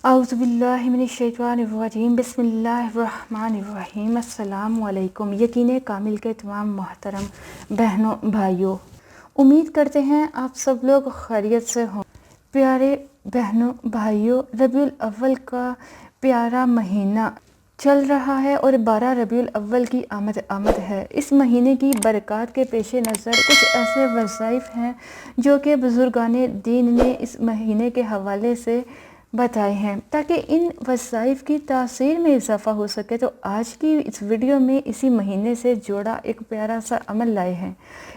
اعوذ باللہ من الشیطان الرجیم بسم اللہ الرحمن الرحیم۔ السلام علیکم۔ یقین کامل کے تمام محترم بہنوں بھائیوں، امید کرتے ہیں آپ سب لوگ خیریت سے ہوں۔ پیارے بہنوں بھائیوں، ربیع الاول کا پیارا مہینہ چل رہا ہے اور 12 ربیع الاول کی آمد ہے۔ اس مہینے کی برکات کے پیش نظر کچھ ایسے وظائف ہیں جو کہ بزرگان دین نے اس مہینے کے حوالے سے بتائے ہیں تاکہ ان وظائف کی تاثیر میں اضافہ ہو سکے۔ تو آج کی اس ویڈیو میں اسی مہینے سے جوڑا ایک پیارا سا عمل لائے ہیں۔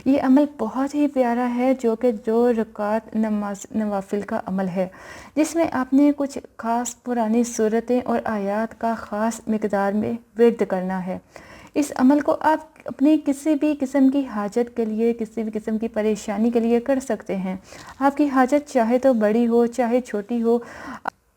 یہ عمل بہت ہی پیارا ہے جو کہ 2 رکعت نماز نوافل کا عمل ہے، جس میں آپ نے کچھ خاص پرانی صورتیں اور آیات کا خاص مقدار میں ورد کرنا ہے۔ اس عمل کو آپ اپنی کسی بھی قسم کی حاجت کے لیے، کسی بھی قسم کی پریشانی کے لیے کر سکتے ہیں۔ آپ کی حاجت چاہے تو بڑی ہو چاہے چھوٹی ہو،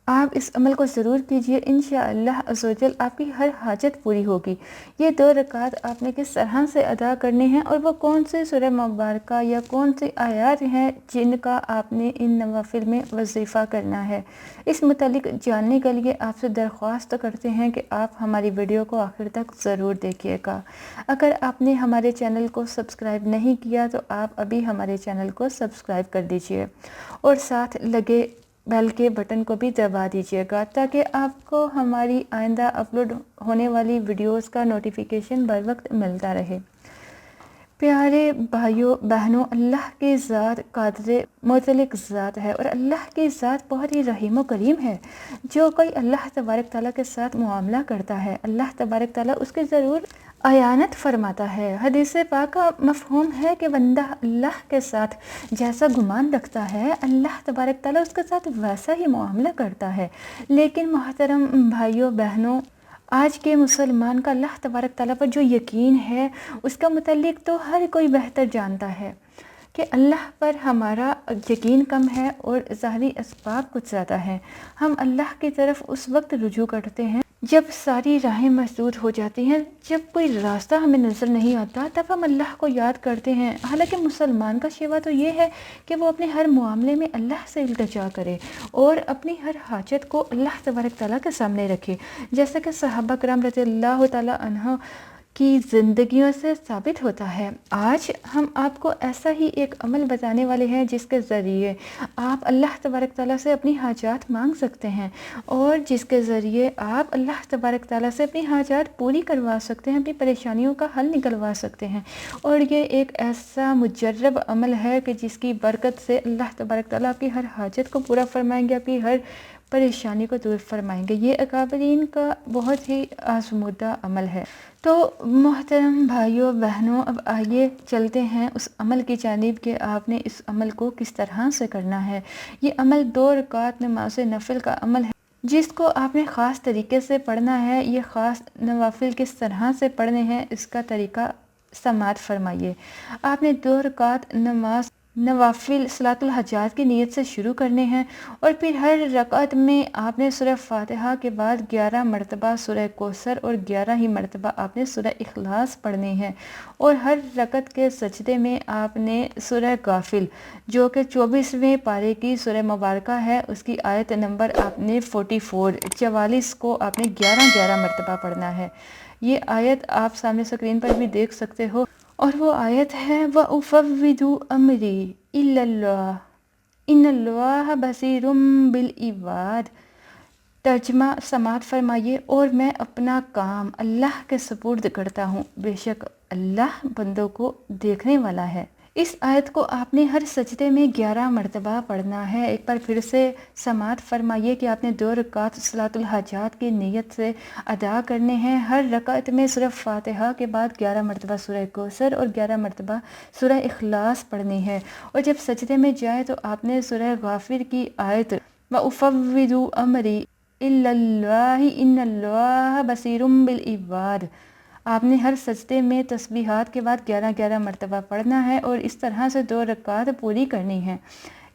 آپ اس عمل کو ضرور کیجئے۔ انشاءاللہ عز و جل آپ کی ہر حاجت پوری ہوگی۔ یہ 2 رکعت آپ نے کس طرح سے ادا کرنے ہیں اور وہ کون سے سورہ مبارکہ یا کون سی آیات ہیں جن کا آپ نے ان نوافل میں وظیفہ کرنا ہے، اس متعلق جاننے کے لیے آپ سے درخواست کرتے ہیں کہ آپ ہماری ویڈیو کو آخر تک ضرور دیکھیے گا۔ اگر آپ نے ہمارے چینل کو سبسکرائب نہیں کیا تو آپ ابھی ہمارے چینل کو سبسکرائب کر دیجئے اور ساتھ لگے بیل کے بٹن کو بھی دبا دیجیے گا تاکہ آپ کو ہماری آئندہ اپلوڈ ہونے والی ویڈیوز کا نوٹیفیکیشن بر وقت ملتا رہے۔ پیارے بھائیوں بہنوں، اللہ کی ذات قادر مطلق ذات ہے اور اللہ کی ذات بہت ہی رحیم و کریم ہے۔ جو کوئی اللہ تبارک تعالیٰ کے ساتھ معاملہ کرتا ہے، اللہ تبارک تعالیٰ اس کے ضرور اعانت فرماتا ہے۔ حدیث پاک کا مفہوم ہے کہ بندہ اللہ کے ساتھ جیسا گمان رکھتا ہے، اللہ تبارک تعالیٰ اس کے ساتھ ویسا ہی معاملہ کرتا ہے۔ لیکن محترم بھائیوں بہنوں، آج کے مسلمان کا اللہ تبارک تعالیٰ پر جو یقین ہے، اس کا متعلق تو ہر کوئی بہتر جانتا ہے کہ اللہ پر ہمارا یقین کم ہے اور ظاہری اسباب کچھ زیادہ ہیں۔ ہم اللہ کی طرف اس وقت رجوع کرتے ہیں جب ساری راہیں مسدود ہو جاتی ہیں، جب کوئی راستہ ہمیں نظر نہیں آتا، تب ہم اللہ کو یاد کرتے ہیں۔ حالانکہ مسلمان کا شیوا تو یہ ہے کہ وہ اپنے ہر معاملے میں اللہ سے التجا کرے اور اپنی ہر حاجت کو اللہ تبارک تعالیٰ کے سامنے رکھے، جیسا کہ صحابہ کرام رضی اللہ تعالیٰ عنہ کی زندگیوں سے ثابت ہوتا ہے۔ آج ہم آپ کو ایسا ہی ایک عمل بتانے والے ہیں جس کے ذریعے آپ اللہ تبارک تعالیٰ سے اپنی حاجات مانگ سکتے ہیں اور جس کے ذریعے آپ اللہ تبارک تعالیٰ سے اپنی حاجات پوری کروا سکتے ہیں، اپنی پریشانیوں کا حل نکلوا سکتے ہیں۔ اور یہ ایک ایسا مجرب عمل ہے کہ جس کی برکت سے اللہ تبارک تعالیٰ آپ کی ہر حاجت کو پورا فرمائیں گے، آپ کی ہر پریشانی کو دور فرمائیں گے۔ یہ اکابرین کا بہت ہی آزمودہ عمل ہے۔ تو محترم بھائیوں بہنوں، اب آئیے چلتے ہیں اس عمل کی جانب کہ آپ نے اس عمل کو کس طرح سے کرنا ہے۔ یہ عمل 2 رکعت نماز نفل کا عمل ہے جس کو آپ نے خاص طریقے سے پڑھنا ہے۔ یہ خاص نوافل کس طرح سے پڑھنے ہیں، اس کا طریقہ سماعت فرمائیے۔ آپ نے 2 رکعت نماز نوافل صلاۃ الحاجات کی نیت سے شروع کرنے ہیں اور پھر ہر رکعت میں آپ نے سورہ فاتحہ کے بعد 11 مرتبہ سورہ کوثر اور 11 ہی مرتبہ آپ نے سورہ اخلاص پڑھنے ہیں، اور ہر رکعت کے سجدے میں آپ نے سورہ غافل جو کہ 24ویں پارے کی سورہ مبارکہ ہے، اس کی آیت نمبر آپ نے 44 کو آپ نے 11 مرتبہ پڑھنا ہے۔ یہ آیت آپ سامنے سکرین پر بھی دیکھ سکتے ہو، اور وہ آیت ہے وَأُفَوِّضُ أَمْرِي إِلَّا اللَّهِ إِنَّ اللَّهَ بَصِيرٌ بِالْعِبَادِ۔ ترجمہ سماعت فرمائیے، اور میں اپنا کام اللہ کے سپرد کرتا ہوں، بے شک اللہ بندوں کو دیکھنے والا ہے۔ اس آیت کو آپ نے ہر سجدے میں 11 مرتبہ پڑھنا ہے۔ ایک بار پھر سے سماعت فرمائیے کہ آپ نے 2 رکعت صلاۃ الحاجات کی نیت سے ادا کرنے ہیں۔ ہر رکعت میں سورہ فاتحہ کے بعد 11 مرتبہ سورہ کوثر اور 11 مرتبہ سورہ اخلاص پڑھنی ہے، اور جب سجدے میں جائے تو آپ نے سورہ غافر کی آیت وَأُفَوِّضُ أَمْرِي إِلَّا اللَّهِ إِنَّ اللَّهَ بَصِيرٌ بِالْعِبَادِ۔ آپ نے ہر سجدے میں تسبیحات کے بعد 11 مرتبہ پڑھنا ہے اور اس طرح سے 2 رکعت پوری کرنی ہے۔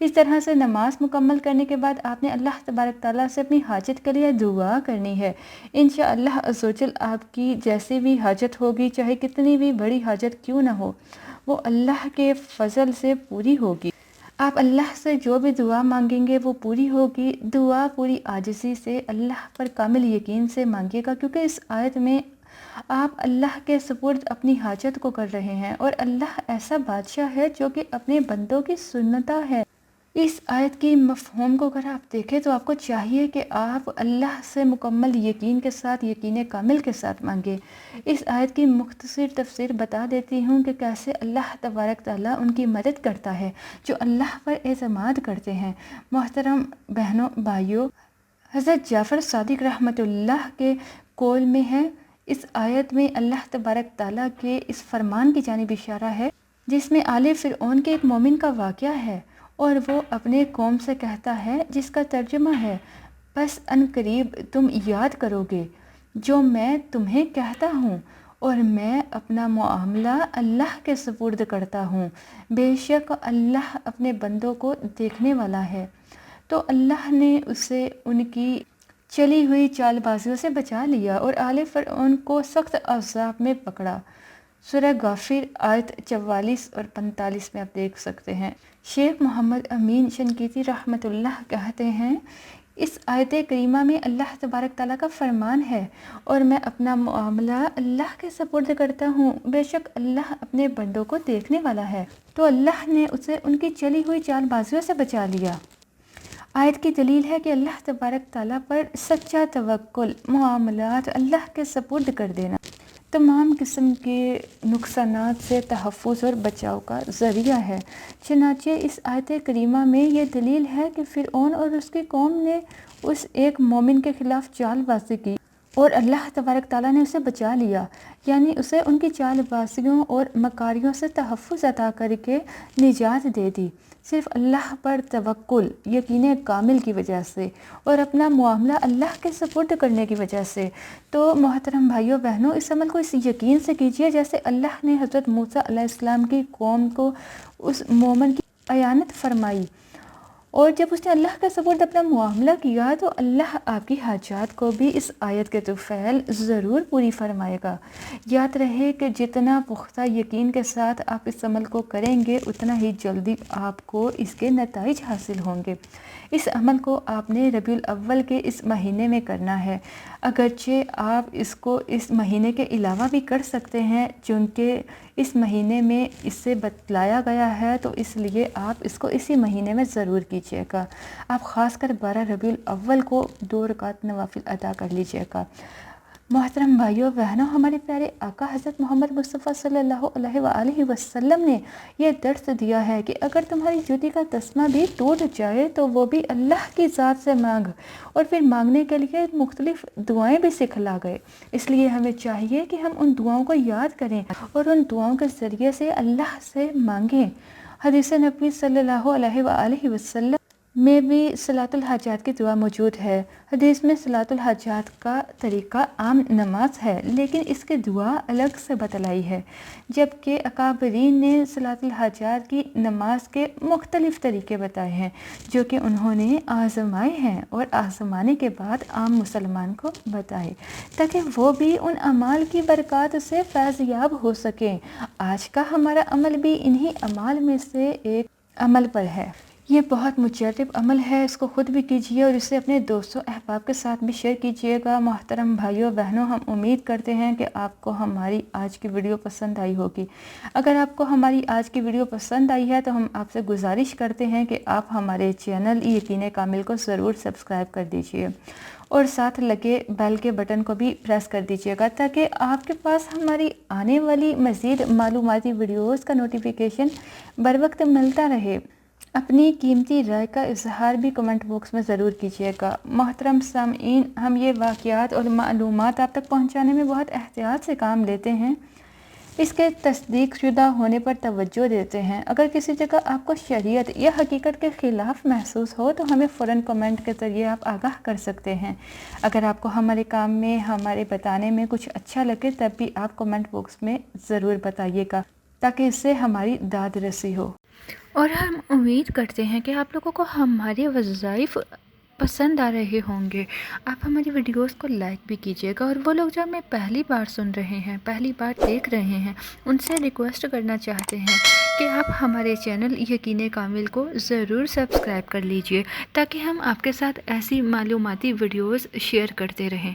اس طرح سے نماز مکمل کرنے کے بعد آپ نے اللہ تبارک تعالیٰ سے اپنی حاجت کے لیے دعا کرنی ہے۔ انشاءاللہ عز و جل آپ کی جیسی بھی حاجت ہوگی، چاہے کتنی بھی بڑی حاجت کیوں نہ ہو، وہ اللہ کے فضل سے پوری ہوگی۔ آپ اللہ سے جو بھی دعا مانگیں گے وہ پوری ہوگی۔ دعا پوری عاجزی سے اللہ پر کامل یقین سے مانگیے گا، کیونکہ اس آیت میں آپ اللہ کے سپرد اپنی حاجت کو کر رہے ہیں، اور اللہ ایسا بادشاہ ہے جو کہ اپنے بندوں کی سنتا ہے۔ اس آیت کی مفہوم کو اگر آپ دیکھیں تو آپ کو چاہیے کہ آپ اللہ سے مکمل یقین کے ساتھ، یقین کامل کے ساتھ مانگیں۔ اس آیت کی مختصر تفسیر بتا دیتی ہوں کہ کیسے اللہ تبارک تعالیٰ ان کی مدد کرتا ہے جو اللہ پر اعتماد کرتے ہیں۔ محترم بہنوں بھائیوں، حضرت جعفر صادق رحمۃ اللہ کے قول میں ہے، اس آیت میں اللہ تبارک تعالیٰ کے اس فرمان کی جانب اشارہ ہے جس میں آل فرعون کے ایک مومن کا واقعہ ہے، اور وہ اپنے قوم سے کہتا ہے، جس کا ترجمہ ہے، پس ان قریب تم یاد کرو گے جو میں تمہیں کہتا ہوں، اور میں اپنا معاملہ اللہ کے سپرد کرتا ہوں، بے شک اللہ اپنے بندوں کو دیکھنے والا ہے۔ تو اللہ نے اسے ان کی چلی ہوئی چال بازیوں سے بچا لیا اور آل فرعون کو سخت عذاب میں پکڑا۔ سورہ غافر آیت 44 اور 45 میں آپ دیکھ سکتے ہیں۔ شیخ محمد امین شنقیطی رحمۃ اللہ کہتے ہیں، اس آیت کریمہ میں اللہ تبارک تعالیٰ کا فرمان ہے، اور میں اپنا معاملہ اللہ کے سپرد کرتا ہوں، بے شک اللہ اپنے بندوں کو دیکھنے والا ہے۔ تو اللہ نے اسے ان کی چلی ہوئی چال بازیوں سے بچا لیا۔ آیت کی دلیل ہے کہ اللہ تبارک تعالیٰ پر سچا توکل، معاملات اللہ کے سپرد کر دینا، تمام قسم کے نقصانات سے تحفظ اور بچاؤ کا ذریعہ ہے۔ چنانچہ اس آیت کریمہ میں یہ دلیل ہے کہ فرعون اور اس کی قوم نے اس ایک مومن کے خلاف چال بازی کی، اور اللہ تبارک تعالیٰ نے اسے بچا لیا، یعنی اسے ان کی چال بازیوں اور مکاریوں سے تحفظ عطا کر کے نجات دے دی، صرف اللہ پر توکل، یقین کامل کی وجہ سے، اور اپنا معاملہ اللہ کے سپرد کرنے کی وجہ سے۔ تو محترم بھائیوں بہنوں، اس عمل کو اس یقین سے کیجیے جیسے اللہ نے حضرت موسیٰ علیہ السلام کی قوم کو اس مومن کی اعانت فرمائی، اور جب اس نے اللہ کے سپرد اپنا معاملہ کیا تو اللہ آپ کی حاجات کو بھی اس آیت کے طفیل ضرور پوری فرمائے گا۔ یاد رہے کہ جتنا پختہ یقین کے ساتھ آپ اس عمل کو کریں گے، اتنا ہی جلدی آپ کو اس کے نتائج حاصل ہوں گے۔ اس عمل کو آپ نے ربیع الاول کے اس مہینے میں کرنا ہے، اگرچہ آپ اس کو اس مہینے کے علاوہ بھی کر سکتے ہیں، چونکہ اس مہینے میں اس سے بتلایا گیا ہے، تو اس لیے آپ اس کو اسی مہینے میں ضرور کیجیے گا۔ آپ خاص کر 12 ربیع الاول کو 2 رکعت نوافل ادا کر لیجیے گا۔ محترم بھائیوں بہنوں، ہمارے پیارے آقا حضرت محمد مصطفیٰ صلی اللہ علیہ وآلہ وسلم نے یہ درس دیا ہے کہ اگر تمہاری جوتی کا تسمہ بھی ٹوٹ جائے تو وہ بھی اللہ کی ذات سے مانگ، اور پھر مانگنے کے لیے مختلف دعائیں بھی سکھلا گئے۔ اس لیے ہمیں چاہیے کہ ہم ان دعاؤں کو یاد کریں اور ان دعاؤں کے ذریعے سے اللہ سے مانگیں۔ حدیث نبوی صلی اللہ علیہ وآلہ وسلم میں بھی صلاۃ الحاجات کی دعا موجود ہے۔ حدیث میں صلاۃ الحاجات کا طریقہ عام نماز ہے، لیکن اس کی دعا الگ سے بتلائی ہے، جبکہ اکابرین نے صلاۃ الحاجات کی نماز کے مختلف طریقے بتائے ہیں جو کہ انہوں نے آزمائے ہیں اور آزمانے کے بعد عام مسلمان کو بتائے، تاکہ وہ بھی ان اعمال کی برکات سے فیض یاب ہو سکیں۔ آج کا ہمارا عمل بھی انہی اعمال میں سے ایک عمل پر ہے۔ یہ بہت مجرب عمل ہے، اس کو خود بھی کیجیے اور اسے اپنے دوستوں احباب کے ساتھ بھی شیئر کیجیے گا۔ محترم بھائیوں بہنوں، ہم امید کرتے ہیں کہ آپ کو ہماری آج کی ویڈیو پسند آئی ہوگی۔ اگر آپ کو ہماری آج کی ویڈیو پسند آئی ہے تو ہم آپ سے گزارش کرتے ہیں کہ آپ ہمارے چینل یقین کامل کو ضرور سبسکرائب کر دیجیے، اور ساتھ لگے بیل کے بٹن کو بھی پریس کر دیجیے گا، تاکہ آپ کے پاس ہماری آنے والی مزید معلوماتی ویڈیوز کا نوٹیفیکیشن بر وقت ملتا رہے۔ اپنی قیمتی رائے کا اظہار بھی کمنٹ باکس میں ضرور کیجیے گا۔ محترم سامعین، ہم یہ واقعات اور معلومات آپ تک پہنچانے میں بہت احتیاط سے کام لیتے ہیں، اس کے تصدیق شدہ ہونے پر توجہ دیتے ہیں۔ اگر کسی جگہ آپ کو شریعت یا حقیقت کے خلاف محسوس ہو تو ہمیں فوراً کمنٹ کے ذریعے آپ آگاہ کر سکتے ہیں۔ اگر آپ کو ہمارے کام میں ہمارے بتانے میں کچھ اچھا لگے تب بھی آپ کمنٹ باکس میں ضرور بتائیے گا، تاکہ اس سے ہماری داد رسی ہو۔ اور ہم امید کرتے ہیں کہ آپ لوگوں کو ہمارے وظائف پسند آ رہے ہوں گے۔ آپ ہماری ویڈیوز کو لائک بھی کیجیے گا، اور وہ لوگ جو ہمیں پہلی بار سن رہے ہیں، پہلی بار دیکھ رہے ہیں، ان سے ریکویسٹ کرنا چاہتے ہیں کہ آپ ہمارے چینل یقین کامل کو ضرور سبسکرائب کر لیجئے تاکہ ہم آپ کے ساتھ ایسی معلوماتی ویڈیوز شیئر کرتے رہیں۔